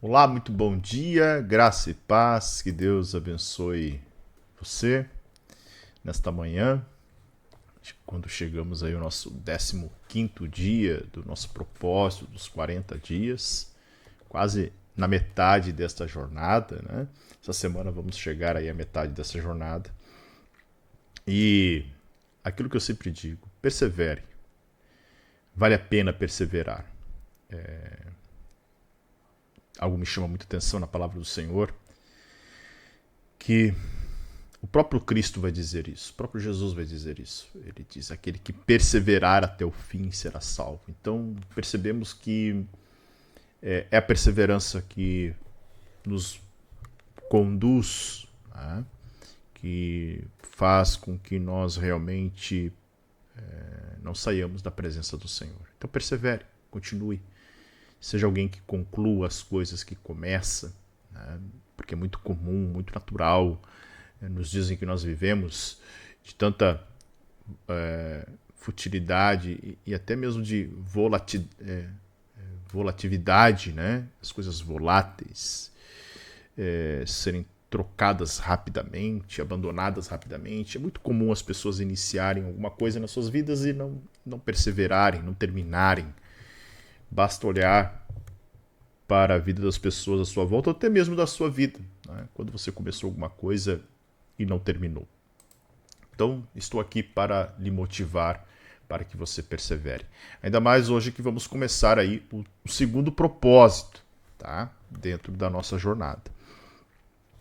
Olá, muito bom dia, graça e paz, que Deus abençoe você nesta manhã, quando chegamos aí ao nosso 15º dia do nosso propósito dos 40 dias, quase na metade desta jornada, né? Essa semana vamos chegar aí à metade dessa jornada. E aquilo que eu sempre digo, persevere, vale a pena perseverar. Algo me chama muita atenção na palavra do Senhor, que o próprio Cristo vai dizer isso, o próprio Jesus vai dizer isso. Ele diz, aquele que perseverar até o fim será salvo. Então percebemos que é a perseverança que nos conduz, né? Que faz com que nós realmente não saiamos da presença do Senhor. Então persevere, continue. Seja alguém que conclua as coisas que começa, né? Porque é muito comum, muito natural, nos dias em que nós vivemos, de tanta futilidade e até mesmo de volatilidade, né? As coisas voláteis serem trocadas rapidamente, abandonadas rapidamente. É muito comum as pessoas iniciarem alguma coisa nas suas vidas e não perseverarem, não terminarem. Basta olhar para a vida das pessoas à sua volta, ou até mesmo da sua vida, né? Quando você começou alguma coisa e não terminou. Então, estou aqui para lhe motivar, para que você persevere. Ainda mais hoje que vamos começar aí o segundo propósito, tá? Dentro da nossa jornada.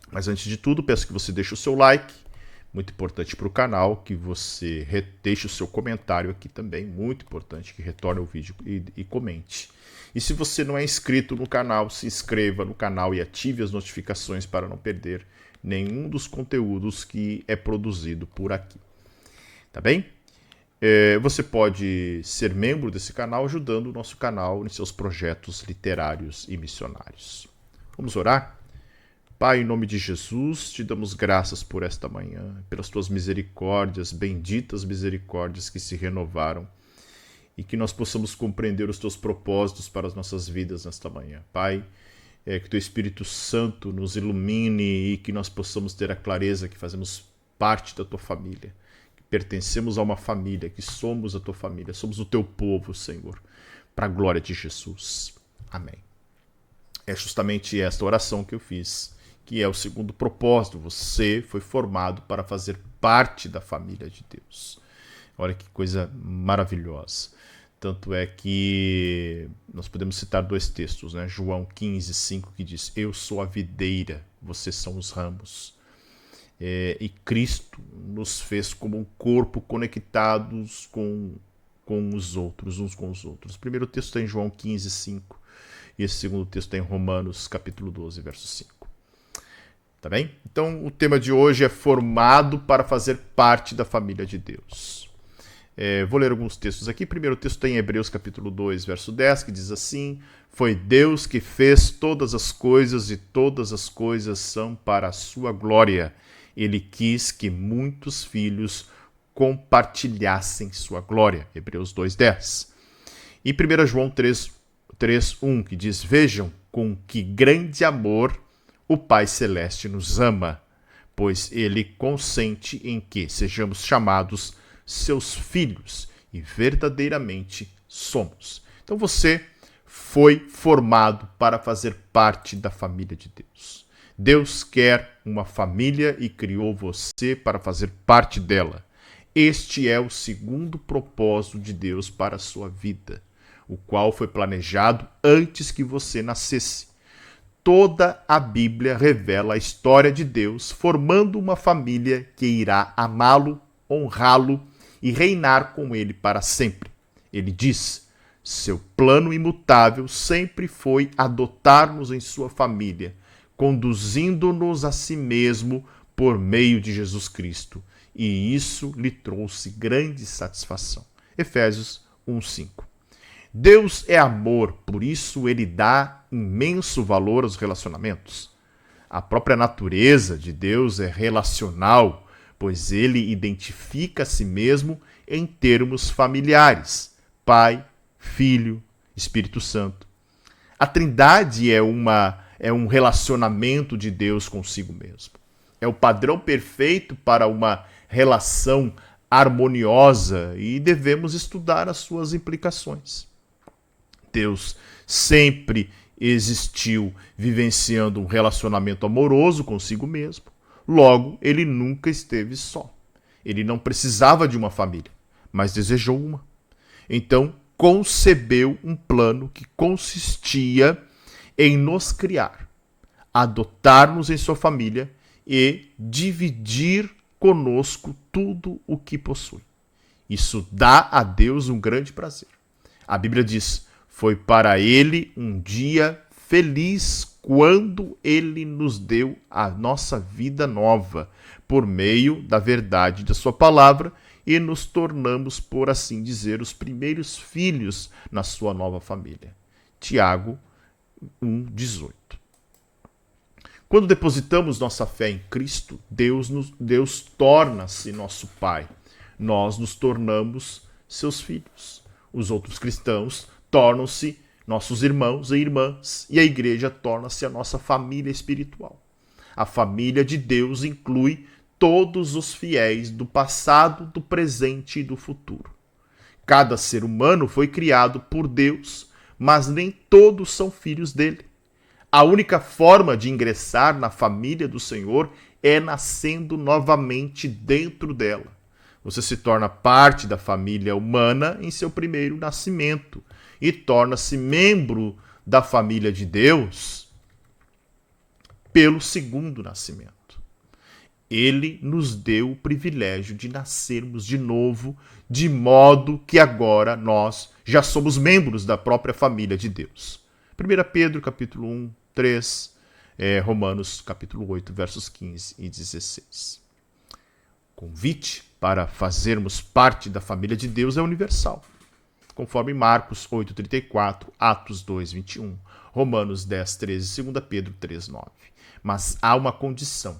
Mas antes de tudo, peço que você deixe o seu like, muito importante para o canal, que você deixe o seu comentário aqui também, muito importante, que retorne o vídeo e comente. E se você não é inscrito no canal, se inscreva no canal e ative as notificações para não perder nenhum dos conteúdos que é produzido por aqui. Tá bem? Você pode ser membro desse canal ajudando o nosso canal em seus projetos literários e missionários. Vamos orar? Pai, em nome de Jesus, te damos graças por esta manhã, pelas tuas misericórdias, benditas misericórdias que se renovaram, e que nós possamos compreender os teus propósitos para as nossas vidas nesta manhã. Pai, que teu Espírito Santo nos ilumine e que nós possamos ter a clareza que fazemos parte da tua família, que pertencemos a uma família, que somos a tua família, somos o teu povo, Senhor, para a glória de Jesus. Amém. É justamente esta oração que eu fiz, que é o segundo propósito. Você foi formado para fazer parte da família de Deus. Olha que coisa maravilhosa. Tanto é que nós podemos citar dois textos, né? João 15:5, que diz, eu sou a videira, vocês são os ramos. E Cristo nos fez como um corpo conectados com os outros, uns com os outros. O primeiro texto está em João 15:5 e esse segundo texto está em Romanos capítulo 12, verso 5. Tá bem? Então, o tema de hoje é formado para fazer parte da família de Deus. Vou ler alguns textos aqui. Primeiro texto está em Hebreus capítulo 2, verso 10, que diz assim, foi Deus que fez todas as coisas e todas as coisas são para a sua glória. Ele quis que muitos filhos compartilhassem sua glória. Hebreus 2:10. E 1 João 3:1, que diz, vejam com que grande amor o Pai Celeste nos ama, pois Ele consente em que sejamos chamados seus filhos, e verdadeiramente somos. Então você foi formado para fazer parte da família de Deus. Deus quer uma família e criou você para fazer parte dela. Este é o segundo propósito de Deus para a sua vida, o qual foi planejado antes que você nascesse. Toda a Bíblia revela a história de Deus formando uma família que irá amá-lo, honrá-lo e reinar com ele para sempre. Ele diz, seu plano imutável sempre foi adotar-nos em sua família, conduzindo-nos a si mesmo por meio de Jesus Cristo. E isso lhe trouxe grande satisfação. Efésios 1:5. Deus é amor, por isso ele dá imenso valor aos relacionamentos. A própria natureza de Deus é relacional, pois ele identifica a si mesmo em termos familiares: Pai, Filho, Espírito Santo. A Trindade é uma é um relacionamento de Deus consigo mesmo. É o padrão perfeito para uma relação harmoniosa e devemos estudar as suas implicações. Deus sempre existiu vivenciando um relacionamento amoroso consigo mesmo. Logo, ele nunca esteve só. Ele não precisava de uma família, mas desejou uma. Então, concebeu um plano que consistia em nos criar, adotar-nos em sua família e dividir conosco tudo o que possui. Isso dá a Deus um grande prazer. A Bíblia diz: foi para ele um dia feliz quando ele nos deu a nossa vida nova, por meio da verdade da sua palavra, e nos tornamos, por assim dizer, os primeiros filhos na sua nova família. Tiago 1,18. Quando depositamos nossa fé em Cristo, Deus torna-se nosso Pai. Nós nos tornamos seus filhos. Os outros cristãos tornam-se nossos irmãos e irmãs, e a igreja torna-se a nossa família espiritual. A família de Deus inclui todos os fiéis do passado, do presente e do futuro. Cada ser humano foi criado por Deus, mas nem todos são filhos dele. A única forma de ingressar na família do Senhor é nascendo novamente dentro dela. Você se torna parte da família humana em seu primeiro nascimento e torna-se membro da família de Deus pelo segundo nascimento. Ele nos deu o privilégio de nascermos de novo, de modo que agora nós já somos membros da própria família de Deus. 1 Pedro, capítulo 1, 3, Romanos, capítulo 8, versos 15 e 16. Convite para fazermos parte da família de Deus é universal, conforme Marcos 8,34, Atos 2,21, Romanos 10, 13, 2 Pedro 3, 9. Mas há uma condição: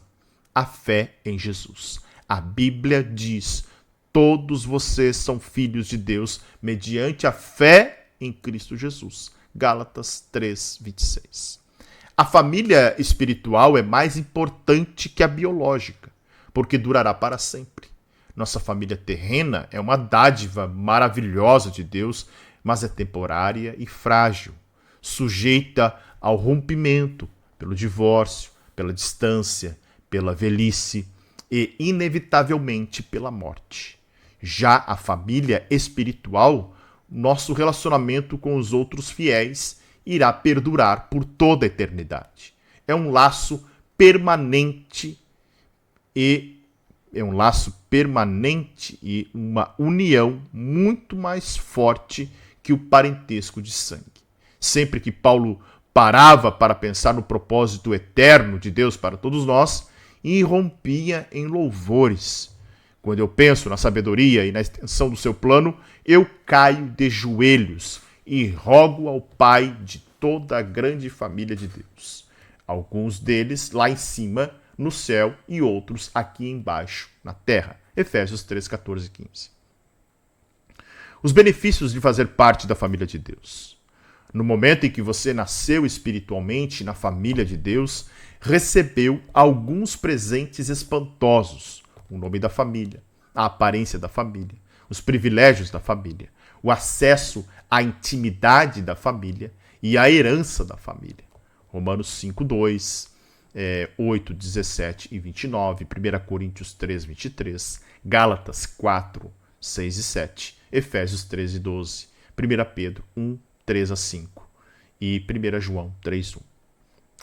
a fé em Jesus. A Bíblia diz: todos vocês são filhos de Deus mediante a fé em Cristo Jesus. Gálatas 3, 26. A família espiritual é mais importante que a biológica, porque durará para sempre. Nossa família terrena é uma dádiva maravilhosa de Deus, mas é temporária e frágil, sujeita ao rompimento pelo divórcio, pela distância, pela velhice e, inevitavelmente, pela morte. Já a família espiritual, nosso relacionamento com os outros fiéis irá perdurar por toda a eternidade. É um laço permanente e uma união muito mais forte que o parentesco de sangue. Sempre que Paulo parava para pensar no propósito eterno de Deus para todos nós, irrompia em louvores. Quando eu penso na sabedoria e na extensão do seu plano, eu caio de joelhos e rogo ao Pai de toda a grande família de Deus. Alguns deles lá em cima, no céu, e outros aqui embaixo, na terra. Efésios 3, 14 e 15. Os benefícios de fazer parte da família de Deus. No momento em que você nasceu espiritualmente na família de Deus, recebeu alguns presentes espantosos: o nome da família, a aparência da família, os privilégios da família, o acesso à intimidade da família e a herança da família. Romanos 5, 2, 8, 17 e 29, 1 Coríntios 3, 23, Gálatas 4, 6 e 7, Efésios 13, 12, 1 Pedro 1, 3 a 5 e 1 João 3, 1.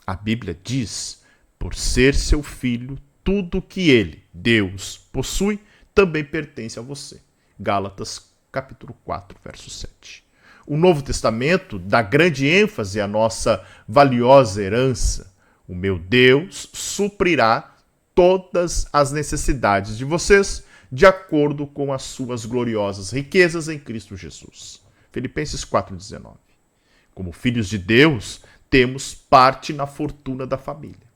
A Bíblia diz: por ser seu filho, tudo que ele, Deus, possui, também pertence a você. Gálatas capítulo 4, verso 7. O Novo Testamento dá grande ênfase à nossa valiosa herança. O meu Deus suprirá todas as necessidades de vocês de acordo com as suas gloriosas riquezas em Cristo Jesus. Filipenses 4,19. Como filhos de Deus, temos parte na fortuna da família.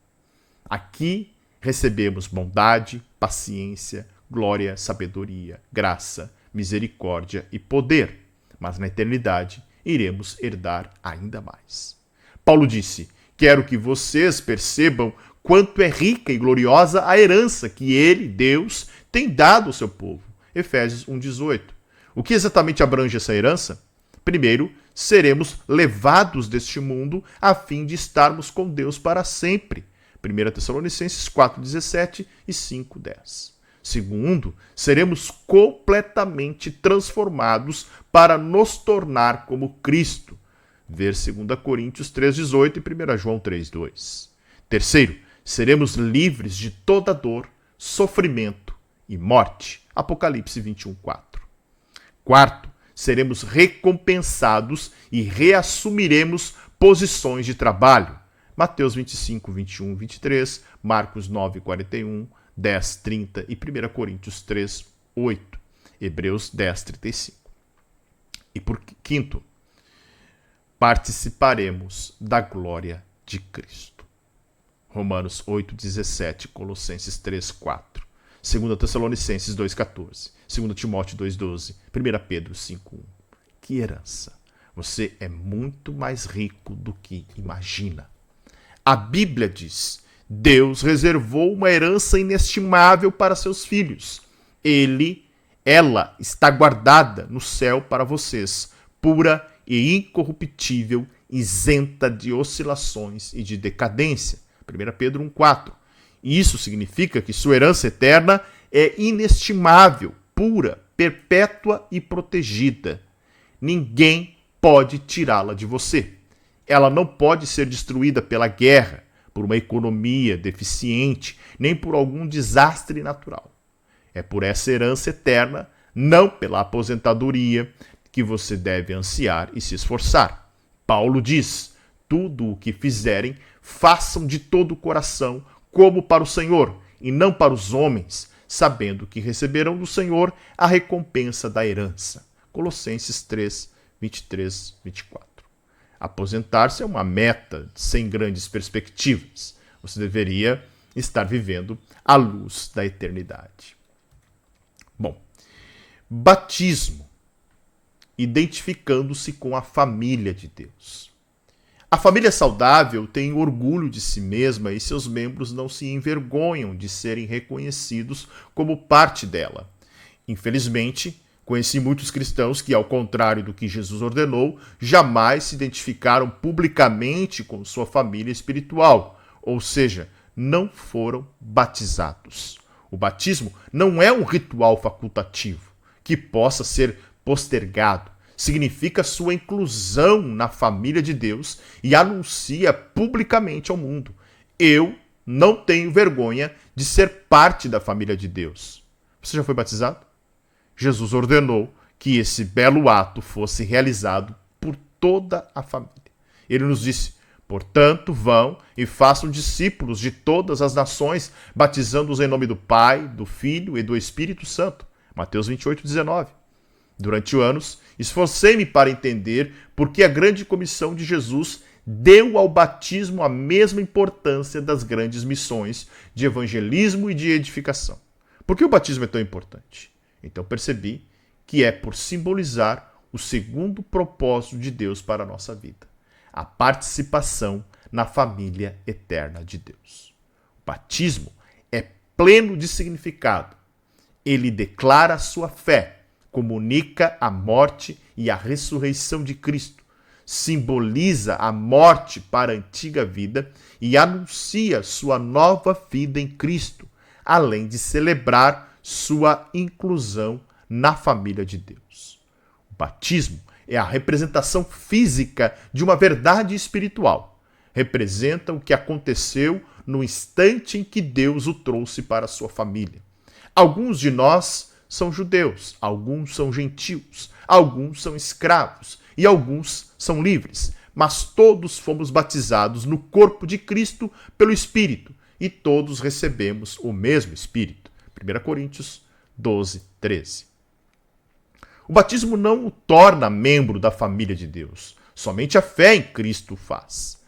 Aqui recebemos bondade, paciência, glória, sabedoria, graça, misericórdia e poder. Mas na eternidade iremos herdar ainda mais. Paulo disse: Quero que vocês percebam quanto é rica e gloriosa a herança que ele, Deus, tem dado ao seu povo. Efésios 1,18. O que exatamente abrange essa herança? Primeiro, seremos levados deste mundo a fim de estarmos com Deus para sempre. 1 Tessalonicenses 4,17 e 5,10. Segundo, seremos completamente transformados para nos tornar como Cristo. Ver 2 Coríntios 3,18 e 1 João 3,2. Terceiro, seremos livres de toda dor, sofrimento e morte. Apocalipse 21,4. Quarto, seremos recompensados e reassumiremos posições de trabalho. Mateus 25, 21, 23, Marcos 9, 41, 10, 30 e 1 Coríntios 3, 8, Hebreus 10, 35. E por quinto, participaremos da glória de Cristo. Romanos 8, 17, Colossenses 3, 4, 2 Tessalonicenses 2, 14, 2 Timóteo 2, 12, 1 Pedro 5, 1. Que herança! Você é muito mais rico do que imagina. A Bíblia diz: Deus reservou uma herança inestimável para seus filhos. Ela está guardada no céu para vocês, pura e incorruptível, isenta de oscilações e de decadência. 1 Pedro 1,4. Isso significa que sua herança eterna é inestimável, pura, perpétua e protegida. Ninguém pode tirá-la de você. Ela não pode ser destruída pela guerra, por uma economia deficiente, nem por algum desastre natural. É por essa herança eterna, não pela aposentadoria, que você deve ansiar e se esforçar. Paulo diz: tudo o que fizerem, façam de todo o coração, como para o Senhor, e não para os homens, sabendo que receberão do Senhor a recompensa da herança. Colossenses 3, 23, 24. Aposentar-se é uma meta sem grandes perspectivas. Você deveria estar vivendo à luz da eternidade. Bom, batismo, identificando-se com a família de Deus. A família saudável tem orgulho de si mesma e seus membros não se envergonham de serem reconhecidos como parte dela. Infelizmente, conheci muitos cristãos que, ao contrário do que Jesus ordenou, jamais se identificaram publicamente com sua família espiritual, ou seja, não foram batizados. O batismo não é um ritual facultativo que possa ser postergado. Significa sua inclusão na família de Deus e anuncia publicamente ao mundo: eu não tenho vergonha de ser parte da família de Deus. Você já foi batizado? Jesus ordenou que esse belo ato fosse realizado por toda a família. Ele nos disse: portanto, vão e façam discípulos de todas as nações, batizando-os em nome do Pai, do Filho e do Espírito Santo. Mateus 28, 19. Durante anos, esforcei-me para entender por que a grande comissão de Jesus deu ao batismo a mesma importância das grandes missões de evangelismo e de edificação. Por que o batismo é tão importante? Então percebi que é por simbolizar o segundo propósito de Deus para a nossa vida: a participação na família eterna de Deus. O batismo é pleno de significado. Ele declara a sua fé, comunica a morte e a ressurreição de Cristo, simboliza a morte para a antiga vida e anuncia sua nova vida em Cristo, além de celebrar sua inclusão na família de Deus. O batismo é a representação física de uma verdade espiritual. Representa o que aconteceu no instante em que Deus o trouxe para a sua família. Alguns de nós são judeus, alguns são gentios, alguns são escravos e alguns são livres, mas todos fomos batizados no corpo de Cristo pelo Espírito e todos recebemos o mesmo Espírito. 1 Coríntios 12, 13. O batismo não o torna membro da família de Deus, somente a fé em Cristo o faz.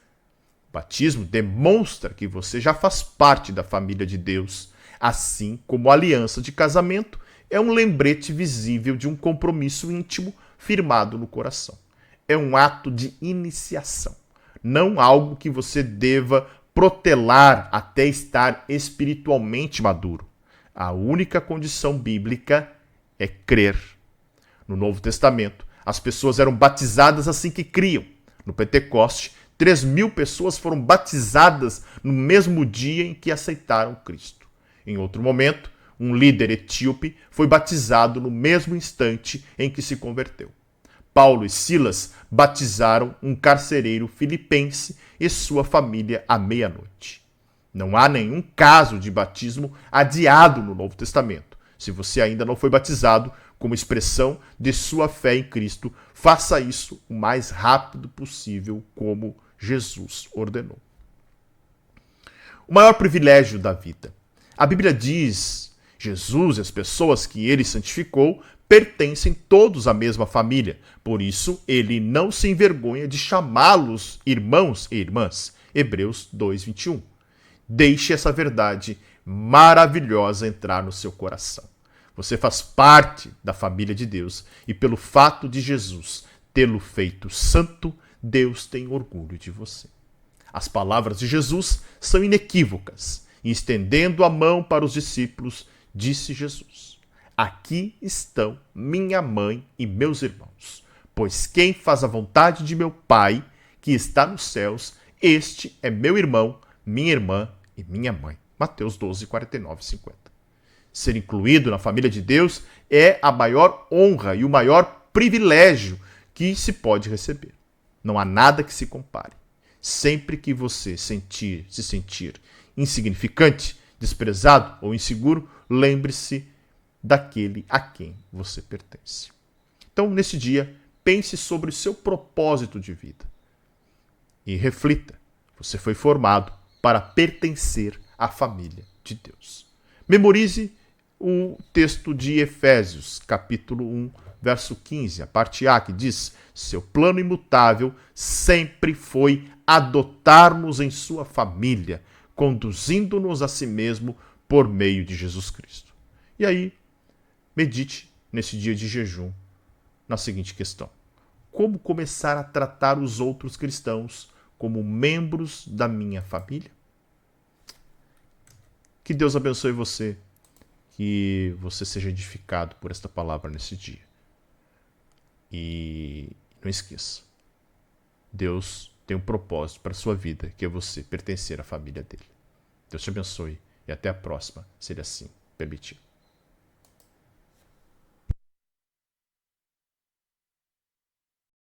O batismo demonstra que você já faz parte da família de Deus, assim como a aliança de casamento é um lembrete visível de um compromisso íntimo firmado no coração. É um ato de iniciação. não algo que você deva protelar até estar espiritualmente maduro. A única condição bíblica é crer. No Novo Testamento, as pessoas eram batizadas assim que criam. No Pentecoste, 3.000 pessoas foram batizadas no mesmo dia em que aceitaram Cristo. Em outro momento, um líder etíope foi batizado no mesmo instante em que se converteu. Paulo e Silas batizaram um carcereiro filipense e sua família à meia-noite. Não há nenhum caso de batismo adiado no Novo Testamento. Se você ainda não foi batizado, como expressão de sua fé em Cristo, faça isso o mais rápido possível, como Jesus ordenou. O maior privilégio da vida. A Bíblia diz: Jesus e as pessoas que ele santificou pertencem todos à mesma família. Por isso, ele não se envergonha de chamá-los irmãos e irmãs. Hebreus 2:21. Deixe essa verdade maravilhosa entrar no seu coração. Você faz parte da família de Deus e pelo fato de Jesus tê-lo feito santo, Deus tem orgulho de você. As palavras de Jesus são inequívocas e, estendendo a mão para os discípulos, disse Jesus: aqui estão minha mãe e meus irmãos, pois quem faz a vontade de meu Pai, que está nos céus, este é meu irmão, minha irmã e minha mãe. Mateus 12, 49 e 50. Ser incluído na família de Deus é a maior honra e o maior privilégio que se pode receber. Não há nada que se compare. Sempre que você se sentir insignificante, desprezado ou inseguro, lembre-se daquele a quem você pertence. Então, nesse dia, pense sobre o seu propósito de vida e reflita. Você foi formado para pertencer à família de Deus. Memorize o texto de Efésios, capítulo 1, verso 15, a parte A, que diz: seu plano imutável sempre foi adotar-nos em sua família, conduzindo-nos a si mesmo por meio de Jesus Cristo. E aí, medite nesse dia de jejum na seguinte questão: como começar a tratar os outros cristãos como membros da minha família? Que Deus abençoe você, que você seja edificado por esta palavra nesse dia. E não esqueça, Deus tem um propósito para a sua vida, que é você pertencer à família dele. Deus te abençoe e até a próxima, se ele assim permitir.